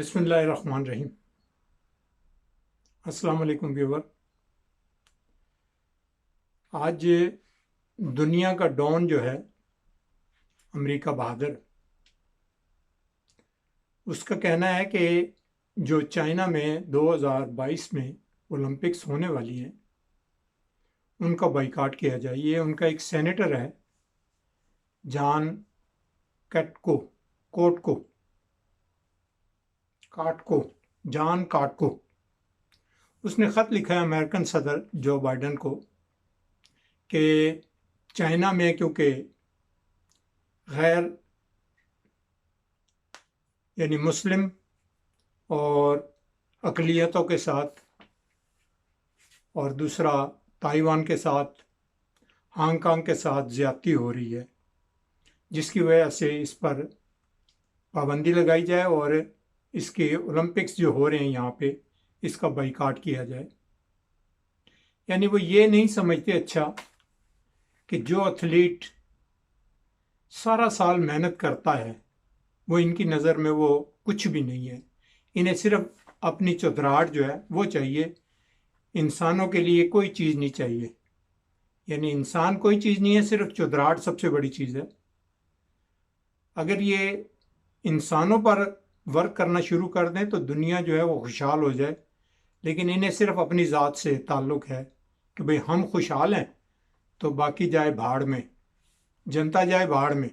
بسم اللہ الرحمن الرحیم۔ السلام علیکم ویور۔ آج دنیا کا ڈان جو ہے امریکہ بہادر، اس کا کہنا ہے کہ جو چائنا میں 2022 میں اولمپکس ہونے والی ہیں ان کا بائیکاٹ کیا جائے۔ یہ ان کا ایک سینیٹر ہے جان کاٹکو۔ اس نے خط لکھا ہے امریکن صدر جو بائیڈن کو کہ چائنا میں کیونکہ غیر یعنی مسلم اور اقلیتوں کے ساتھ اور دوسرا تائیوان کے ساتھ، ہانگ کانگ کے ساتھ زیادتی ہو رہی ہے، جس کی وجہ سے اس پر پابندی لگائی جائے اور اس کے اولمپکس جو ہو رہے ہیں یہاں پہ اس کا بائیکاٹ کیا جائے۔ یعنی وہ یہ نہیں سمجھتے اچھا کہ جو ایتھلیٹ سارا سال محنت کرتا ہے وہ ان کی نظر میں وہ کچھ بھی نہیں ہے، انہیں صرف اپنی چودراہٹ جو ہے وہ چاہیے، انسانوں کے لیے کوئی چیز نہیں چاہیے۔ یعنی انسان کوئی چیز نہیں ہے، صرف چودراہٹ سب سے بڑی چیز ہے۔ اگر یہ انسانوں پر ورک کرنا شروع کر دیں تو دنیا جو ہے وہ خوشحال ہو جائے، لیکن انہیں صرف اپنی ذات سے تعلق ہے کہ بھئی ہم خوشحال ہیں تو باقی جائے بھاڑ میں، جنتا جائے بھاڑ میں۔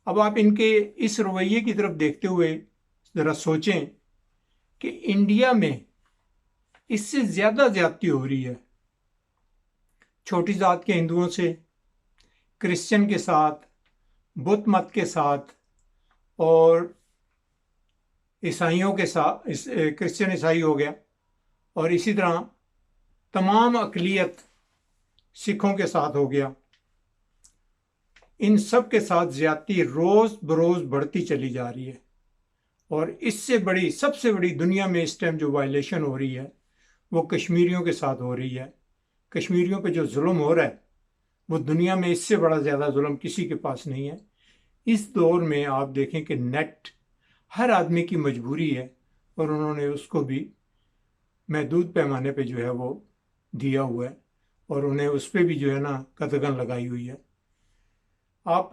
اب آپ ان کے اس رویے کی طرف دیکھتے ہوئے ذرا سوچیں کہ انڈیا میں اس سے زیادہ زیادتی ہو رہی ہے چھوٹی ذات کے ہندوؤں سے، کرسچن کے ساتھ، بدھ مت کے ساتھ اور عیسائیوں کے ساتھ، کرسچن عیسائی ہو گیا، اور اسی طرح تمام اقلیت سکھوں کے ساتھ ہو گیا۔ ان سب کے ساتھ زیادتی روز بروز بڑھتی چلی جا رہی ہے، اور اس سے بڑی سب سے بڑی دنیا میں اس ٹائم جو وائلیشن ہو رہی ہے وہ کشمیریوں کے ساتھ ہو رہی ہے۔ کشمیریوں پہ جو ظلم ہو رہا ہے وہ دنیا میں اس سے بڑا زیادہ ظلم کسی کے پاس نہیں ہے۔ اس دور میں آپ دیکھیں کہ نیٹ ہر آدمی کی مجبوری ہے، اور انہوں نے اس کو بھی محدود پیمانے پہ جو ہے وہ دیا ہوا ہے، اور انہیں اس پہ بھی جو ہے نا قدغن لگائی ہوئی ہے۔ آپ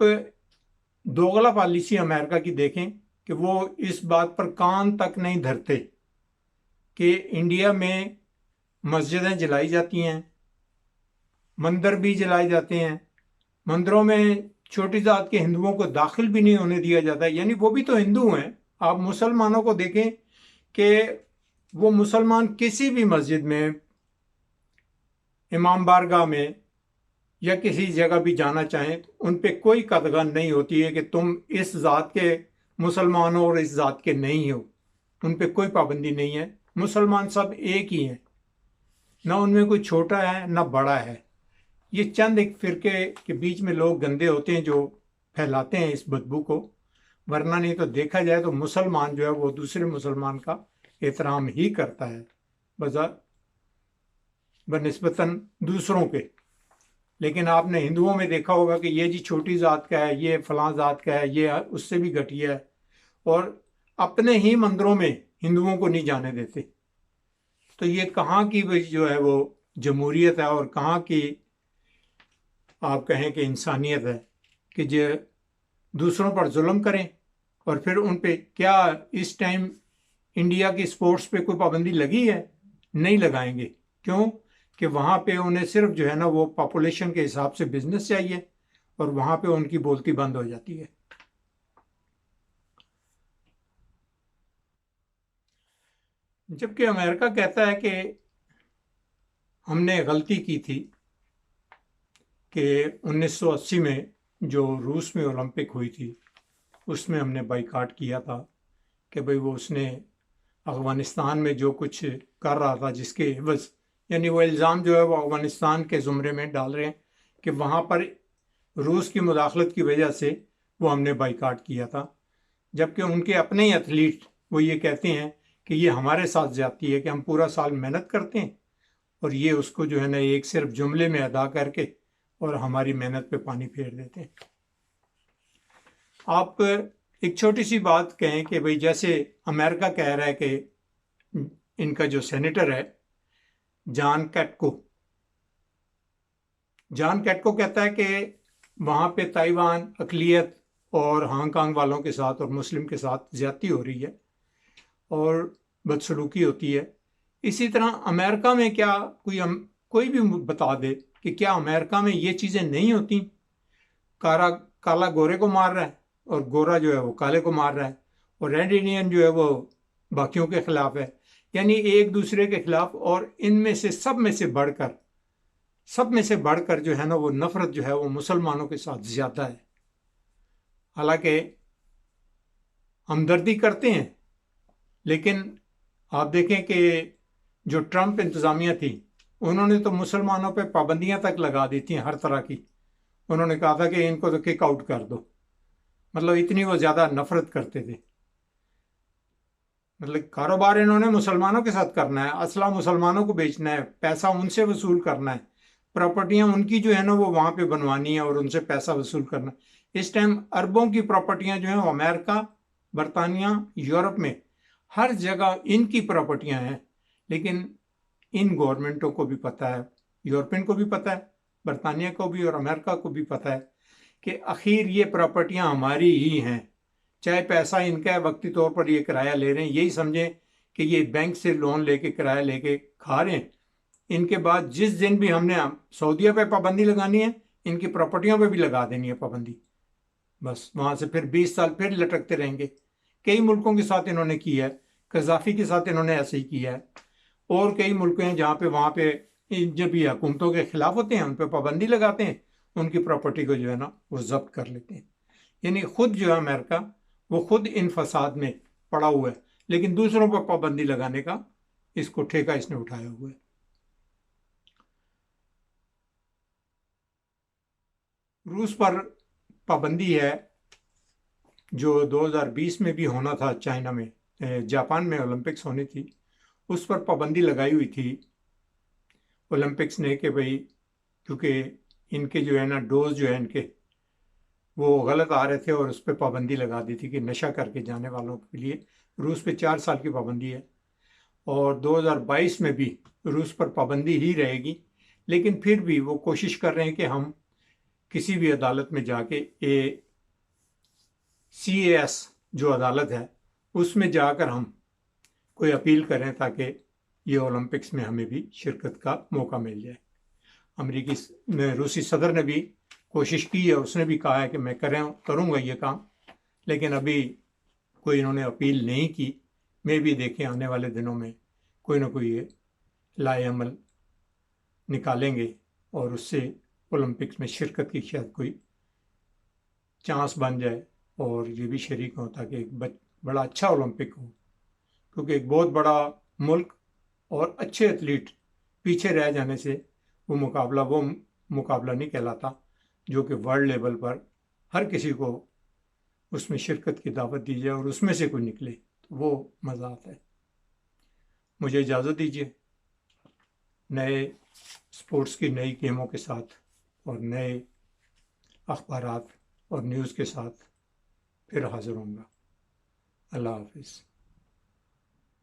دوغلا پالیسی امریکہ کی دیکھیں کہ وہ اس بات پر کان تک نہیں دھرتے کہ انڈیا میں مسجدیں جلائی جاتی ہیں، مندر بھی جلائے جاتے ہیں، مندروں میں چھوٹی ذات کے ہندوؤں کو داخل بھی نہیں ہونے دیا جاتا ہے۔ یعنی وہ بھی تو ہندو ہیں۔ آپ مسلمانوں کو دیکھیں کہ وہ مسلمان کسی بھی مسجد میں، امام بارگاہ میں یا کسی جگہ بھی جانا چاہیں ان پہ کوئی قدغن نہیں ہوتی ہے کہ تم اس ذات کے مسلمان ہو اور اس ذات کے نہیں ہو، ان پہ کوئی پابندی نہیں ہے۔ مسلمان سب ایک ہی ہیں، نہ ان میں کوئی چھوٹا ہے نہ بڑا ہے۔ یہ چند ایک فرقے کے بیچ میں لوگ گندے ہوتے ہیں جو پھیلاتے ہیں اس بدبو کو، ورنہ نہیں تو دیکھا جائے تو مسلمان جو ہے وہ دوسرے مسلمان کا احترام ہی کرتا ہے بنسبتاً دوسروں کے۔ لیکن آپ نے ہندوؤں میں دیکھا ہوگا کہ یہ جی چھوٹی ذات کا ہے، یہ فلاں ذات کا ہے، یہ اس سے بھی گھٹیا ہے، اور اپنے ہی مندروں میں ہندوؤں کو نہیں جانے دیتے۔ تو یہ کہاں کی جو ہے وہ جمہوریت ہے، اور کہاں کی آپ کہیں کہ انسانیت ہے کہ جو دوسروں پر ظلم کریں، اور پھر ان پہ کیا اس ٹائم انڈیا کی سپورٹس پہ کوئی پابندی لگی ہے؟ نہیں لگائیں گے۔ کیوں؟ کہ وہاں پہ انہیں صرف جو ہے نا وہ پاپولیشن کے حساب سے بزنس چاہیے، اور وہاں پہ ان کی بولتی بند ہو جاتی ہے۔ جبکہ امریکہ کہتا ہے کہ ہم نے غلطی کی تھی کہ 1980 میں جو روس میں اولمپک ہوئی تھی اس میں ہم نے بائیکاٹ کیا تھا کہ بھئی وہ اس نے افغانستان میں جو کچھ کر رہا تھا جس کے عوض، یعنی وہ الزام جو ہے وہ افغانستان کے زمرے میں ڈال رہے ہیں کہ وہاں پر روس کی مداخلت کی وجہ سے وہ ہم نے بائیکاٹ کیا تھا، جبکہ ان کے اپنے ہی ایتھلیٹ وہ یہ کہتے ہیں کہ یہ ہمارے ساتھ زیادتی ہے کہ ہم پورا سال محنت کرتے ہیں اور یہ اس کو جو ہے نا ایک صرف جملے میں ادا کر کے اور ہماری محنت پہ پانی پھیر دیتے ہیں۔ آپ ایک چھوٹی سی بات کہیں کہ بھئی جیسے امریکہ کہہ رہا ہے کہ ان کا جو سینیٹر ہے جان کیٹکو کہتا ہے کہ وہاں پہ تائیوان اقلیت اور ہانگ کانگ والوں کے ساتھ اور مسلم کے ساتھ زیادتی ہو رہی ہے اور بدسلوکی ہوتی ہے. اسی طرح امریکہ میں کیا کوئی بھی بتا دے کہ کیا امریکہ میں یہ چیزیں نہیں ہوتی؟ کالا گورے کو مار رہا ہے اور گورا جو ہے وہ کالے کو مار رہا ہے اور ریڈ انڈین جو ہے وہ باقیوں کے خلاف ہے، یعنی ایک دوسرے کے خلاف. اور ان میں سے سب میں سے بڑھ کر جو ہے نا وہ نفرت جو ہے وہ مسلمانوں کے ساتھ زیادہ ہے. حالانکہ ہمدردی کرتے ہیں، لیکن آپ دیکھیں کہ جو ٹرمپ انتظامیہ تھی انہوں نے تو مسلمانوں پہ پابندیاں تک لگا دی تھیں ہر طرح کی. انہوں نے کہا تھا کہ ان کو تو کک آؤٹ کر دو، مطلب اتنی وہ زیادہ نفرت کرتے تھے. مطلب کاروبار انہوں نے مسلمانوں کے ساتھ کرنا ہے، اسلحہ مسلمانوں کو بیچنا ہے، پیسہ ان سے وصول کرنا ہے، پراپرٹیاں ان کی جو ہے نا وہ وہاں پہ بنوانی ہے اور ان سے پیسہ وصول کرنا ہے. اس ٹائم اربوں کی پراپرٹیاں جو ہیں وہ امریکہ، برطانیہ، یورپ میں ہر جگہ ان کی پراپرٹیاں ہیں. لیکن ان گورنمنٹوں کو بھی پتہ ہے، یورپین کو بھی پتہ ہے، برطانیہ کو بھی اور امریکہ کو بھی پتہ ہے کہ آخر یہ پراپرٹیاں ہماری ہی ہیں. چاہے پیسہ ان کا ہے، وقتی طور پر یہ کرایہ لے رہے ہیں، یہی سمجھیں کہ یہ بینک سے لون لے کے کرایہ لے کے کھا رہے ہیں. ان کے بعد جس دن بھی ہم نے سعودیہ پہ پابندی لگانی ہے، ان کی پراپرٹیوں پہ بھی لگا دینی ہے پابندی. بس وہاں سے پھر 20 سال پھر لٹکتے رہیں گے. کئی ملکوں کے ساتھ انہوں نے کیا ہے، قذافی کے ساتھ انہوں نے ایسے ہی کیا ہے، اور کئی ملک ہیں جہاں پہ وہاں پہ جب یہ حکومتوں کے خلاف ہوتے ہیں ان پہ پابندی لگاتے ہیں، ان کی پراپرٹی کو جو ہے نا وہ ضبط کر لیتے ہیں. یعنی خود جو ہے امریکہ وہ خود ان فساد میں پڑا ہوا ہے، لیکن دوسروں پر پابندی لگانے کا اس کو ٹھیکہ اس نے اٹھایا ہوا ہے. روس پر پابندی ہے جو 2020 میں بھی ہونا تھا، چائنا میں، جاپان میں اولمپکس ہونی تھی، اس پر پابندی لگائی ہوئی تھی اولمپکس نے کہ بھئی کیونکہ ان کے جو ہے نا ڈوز جو ہے ان کے وہ غلط آ رہے تھے اور اس پہ پابندی لگا دی تھی کہ نشہ کر کے جانے والوں کے لیے روس پہ 4 سال کی پابندی ہے. اور 2022 میں بھی روس پر پابندی ہی رہے گی، لیکن پھر بھی وہ کوشش کر رہے ہیں کہ ہم کسی بھی عدالت میں جا کے CAS جو عدالت ہے اس میں جا کر ہم کوئی اپیل کریں تاکہ یہ اولمپکس میں ہمیں بھی شرکت کا موقع مل جائے. روسی صدر نے بھی کوشش کی ہے، اس نے بھی کہا ہے کہ میں کروں گا یہ کام، لیکن ابھی کوئی انہوں نے اپیل نہیں کی. میں بھی دیکھیں آنے والے دنوں میں کوئی نہ کوئی یہ لائے عمل نکالیں گے اور اس سے اولمپکس میں شرکت کی شاید کوئی چانس بن جائے اور یہ بھی شریک ہوں تاکہ ایک بڑا اچھا اولمپک ہو. کیونکہ ایک بہت بڑا ملک اور اچھے ایتھلیٹ پیچھے رہ جانے سے وہ مقابلہ نہیں کہلاتا جو کہ ورلڈ لیول پر ہر کسی کو اس میں شرکت کی دعوت دی جائے اور اس میں سے کوئی نکلے تو وہ مزہ آتا ہے. مجھے اجازت دیجیے، نئے سپورٹس کی نئی گیموں کے ساتھ اور نئے اخبارات اور نیوز کے ساتھ پھر حاضر ہوں گا. اللہ حافظ.